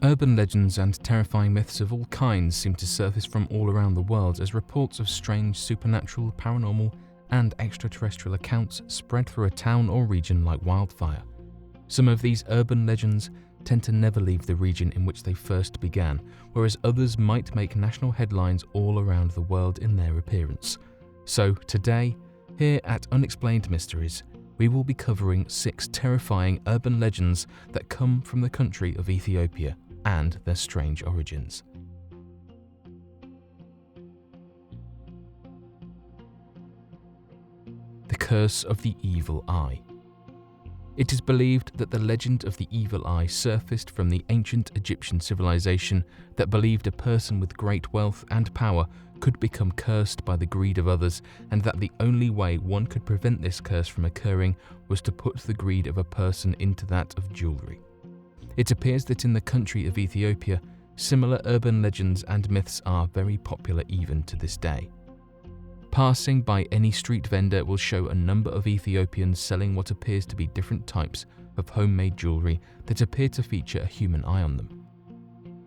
Urban legends and terrifying myths of all kinds seem to surface from all around the world as reports of strange supernatural, paranormal, and extraterrestrial accounts spread through a town or region like wildfire. Some of these urban legends tend to never leave the region in which they first began, whereas others might make national headlines all around the world in their appearance. So today, here at Unexplained Mysteries, we will be covering 6 terrifying urban legends that come from the country of Ethiopia and their strange origins. The Curse of the Evil Eye. It is believed that the legend of the evil eye surfaced from the ancient Egyptian civilization that believed a person with great wealth and power could become cursed by the greed of others, and that the only way one could prevent this curse from occurring was to put the greed of a person into that of jewelry. It appears that in the country of Ethiopia, similar urban legends and myths are very popular even to this day. Passing by any street vendor will show a number of Ethiopians selling what appears to be different types of homemade jewelry that appear to feature a human eye on them.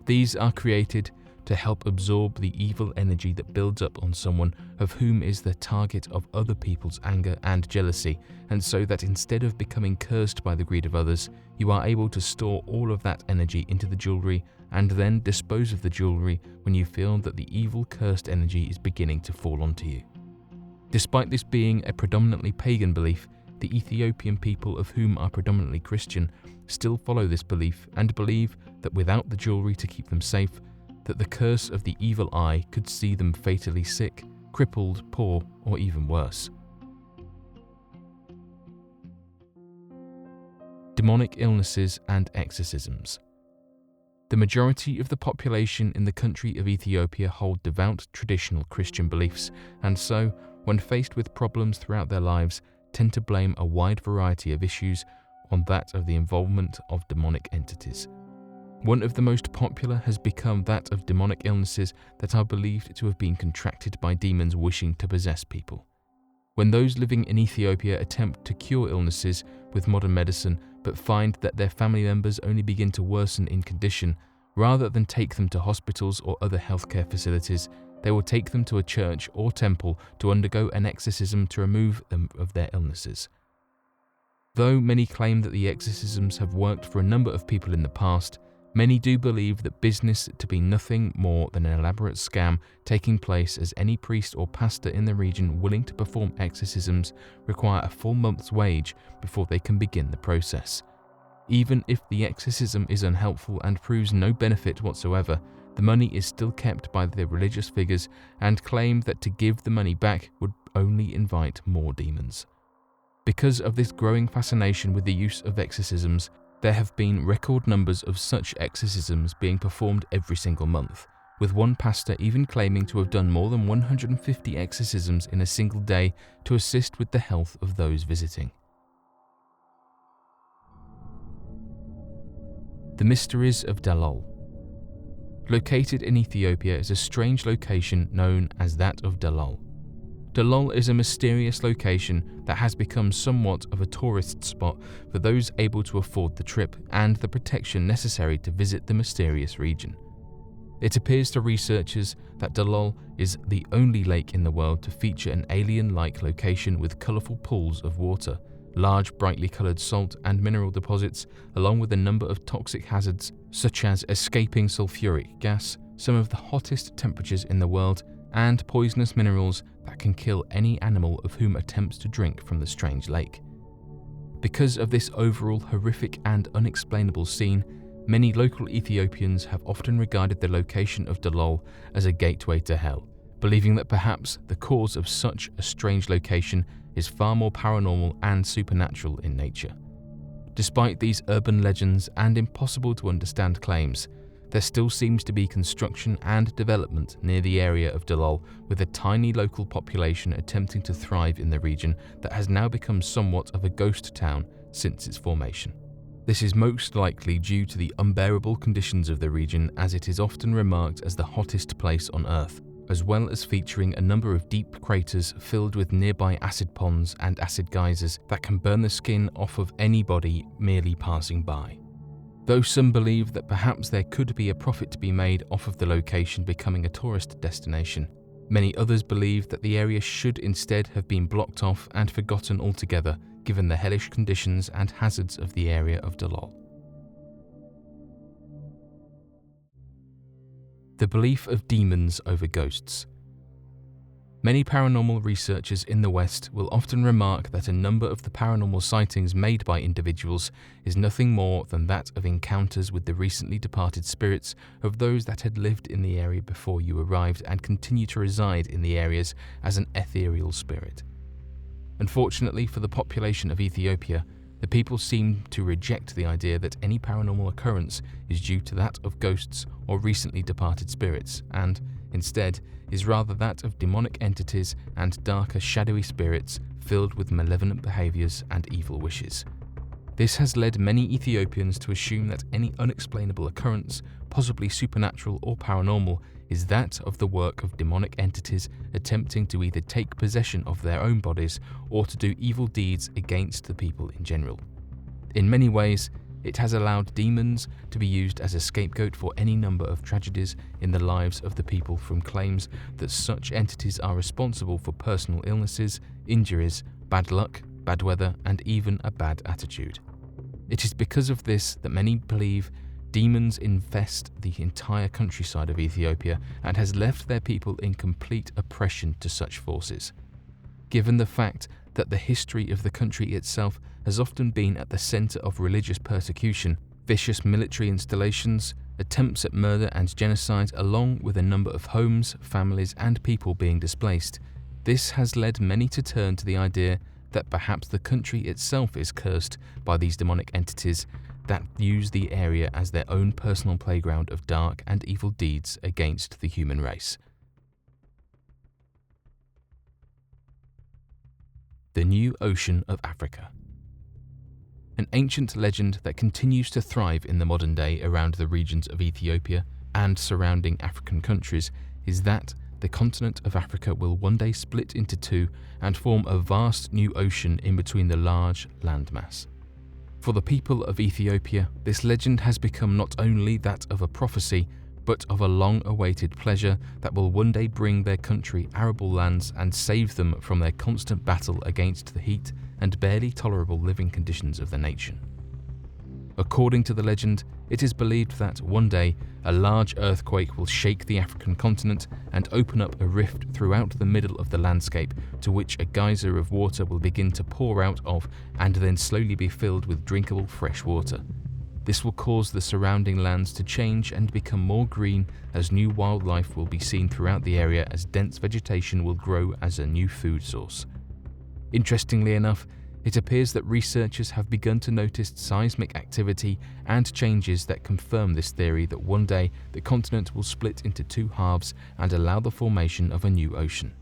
These are created to help absorb the evil energy that builds up on someone of whom is the target of other people's anger and jealousy, and so that instead of becoming cursed by the greed of others, you are able to store all of that energy into the jewelry and then dispose of the jewelry when you feel that the evil cursed energy is beginning to fall onto you. Despite this being a predominantly pagan belief, the Ethiopian people, of whom are predominantly Christian, still follow this belief and believe that without the jewelry to keep them safe, that the curse of the evil eye could see them fatally sick, crippled, poor, or even worse. Demonic illnesses and exorcisms. The majority of the population in the country of Ethiopia hold devout traditional Christian beliefs, and so, when faced with problems throughout their lives, tend to blame a wide variety of issues on that of the involvement of demonic entities. One of the most popular has become that of demonic illnesses that are believed to have been contracted by demons wishing to possess people. When those living in Ethiopia attempt to cure illnesses with modern medicine but find that their family members only begin to worsen in condition, rather than take them to hospitals or other healthcare facilities, they will take them to a church or temple to undergo an exorcism to remove them of their illnesses. Though many claim that the exorcisms have worked for a number of people in the past, many do believe that business to be nothing more than an elaborate scam taking place, as any priest or pastor in the region willing to perform exorcisms require a full month's wage before they can begin the process. Even if the exorcism is unhelpful and proves no benefit whatsoever, the money is still kept by the religious figures and claim that to give the money back would only invite more demons. Because of this growing fascination with the use of exorcisms, there have been record numbers of such exorcisms being performed every single month, with one pastor even claiming to have done more than 150 exorcisms in a single day to assist with the health of those visiting. The Mysteries of Dalal. Located in Ethiopia is a strange location known as that of Dalal. Dalal is a mysterious location that has become somewhat of a tourist spot for those able to afford the trip and the protection necessary to visit the mysterious region. It appears to researchers that Dalal is the only lake in the world to feature an alien-like location with colourful pools of water, large brightly coloured salt and mineral deposits, along with a number of toxic hazards such as escaping sulfuric gas, some of the hottest temperatures in the world, and poisonous minerals that can kill any animal of whom attempts to drink from the strange lake. Because of this overall horrific and unexplainable scene, many local Ethiopians have often regarded the location of Dalal as a gateway to hell, believing that perhaps the cause of such a strange location is far more paranormal and supernatural in nature. Despite these urban legends and impossible to understand claims, there still seems to be construction and development near the area of Dalal, with a tiny local population attempting to thrive in the region that has now become somewhat of a ghost town since its formation. This is most likely due to the unbearable conditions of the region, as it is often remarked as the hottest place on Earth, as well as featuring a number of deep craters filled with nearby acid ponds and acid geysers that can burn the skin off of anybody merely passing by. Though some believe that perhaps there could be a profit to be made off of the location becoming a tourist destination, many others believe that the area should instead have been blocked off and forgotten altogether given the hellish conditions and hazards of the area of Dalal. The belief of demons over ghosts. Many paranormal researchers in the West will often remark that a number of the paranormal sightings made by individuals is nothing more than that of encounters with the recently departed spirits of those that had lived in the area before you arrived and continue to reside in the areas as an ethereal spirit. Unfortunately for the population of Ethiopia, the people seem to reject the idea that any paranormal occurrence is due to that of ghosts or recently departed spirits, and, instead, is rather that of demonic entities and darker shadowy spirits filled with malevolent behaviors and evil wishes. This has led many Ethiopians to assume that any unexplainable occurrence, possibly supernatural or paranormal, is that of the work of demonic entities attempting to either take possession of their own bodies or to do evil deeds against the people in general. In many ways, it has allowed demons to be used as a scapegoat for any number of tragedies in the lives of the people, from claims that such entities are responsible for personal illnesses, injuries, bad luck, bad weather, and even a bad attitude. It is because of this that many believe demons infest the entire countryside of Ethiopia and has left their people in complete oppression to such forces. Given the fact that the history of the country itself has often been at the center of religious persecution, vicious military installations, attempts at murder and genocide, along with a number of homes, families, and people being displaced, this has led many to turn to the idea that perhaps the country itself is cursed by these demonic entities that use the area as their own personal playground of dark and evil deeds against the human race. The New Ocean of Africa. An ancient legend that continues to thrive in the modern day around the regions of Ethiopia and surrounding African countries is that the continent of Africa will one day split into two and form a vast new ocean in between the large landmass. For the people of Ethiopia, this legend has become not only that of a prophecy, but of a long-awaited pleasure that will one day bring their country arable lands and save them from their constant battle against the heat and barely tolerable living conditions of the nation. According to the legend, it is believed that one day a large earthquake will shake the African continent and open up a rift throughout the middle of the landscape, to which a geyser of water will begin to pour out of and then slowly be filled with drinkable fresh water. This will cause the surrounding lands to change and become more green, as new wildlife will be seen throughout the area as dense vegetation will grow as a new food source. Interestingly enough, it appears that researchers have begun to notice seismic activity and changes that confirm this theory that one day the continent will split into two halves and allow the formation of a new ocean.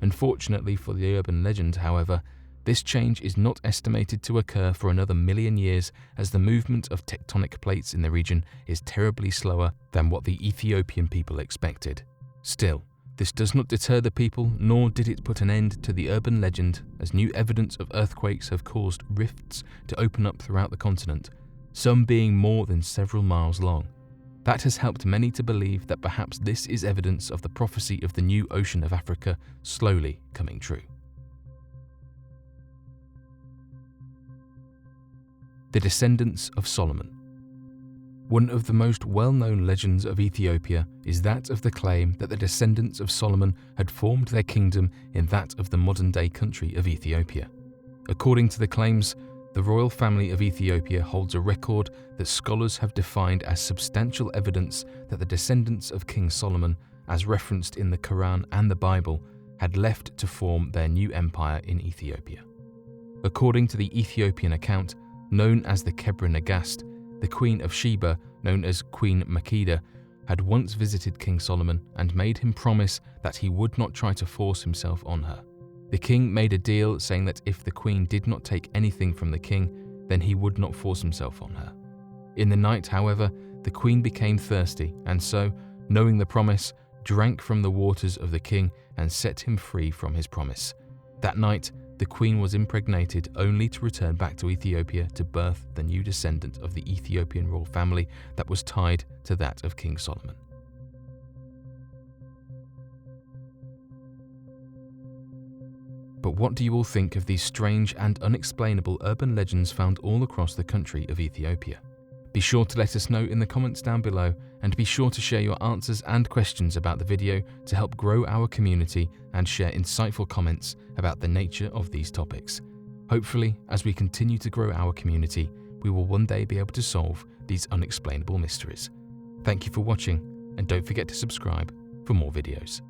Unfortunately for the urban legend, however, this change is not estimated to occur for another million years, as the movement of tectonic plates in the region is terribly slower than what the Ethiopian people expected. Still, this does not deter the people, nor did it put an end to the urban legend, as new evidence of earthquakes have caused rifts to open up throughout the continent, some being more than several miles long. That has helped many to believe that perhaps this is evidence of the prophecy of the new ocean of Africa slowly coming true. The descendants of Solomon. One of the most well-known legends of Ethiopia is that of the claim that the descendants of Solomon had formed their kingdom in that of the modern-day country of Ethiopia. According to the claims, the royal family of Ethiopia holds a record that scholars have defined as substantial evidence that the descendants of King Solomon, as referenced in the Quran and the Bible, had left to form their new empire in Ethiopia. According to the Ethiopian account, known as the Kebra Nagast, the Queen of Sheba, known as Queen Makeda, had once visited King Solomon and made him promise that he would not try to force himself on her. The king made a deal saying that if the queen did not take anything from the king, then he would not force himself on her. In the night, however, the queen became thirsty and so, knowing the promise, drank from the waters of the king and set him free from his promise. That night, the queen was impregnated only to return back to Ethiopia to birth the new descendant of the Ethiopian royal family that was tied to that of King Solomon. But what do you all think of these strange and unexplainable urban legends found all across the country of Ethiopia? Be sure to let us know in the comments down below, and be sure to share your answers and questions about the video to help grow our community and share insightful comments about the nature of these topics. Hopefully, as we continue to grow our community, we will one day be able to solve these unexplainable mysteries. Thank you for watching, and don't forget to subscribe for more videos.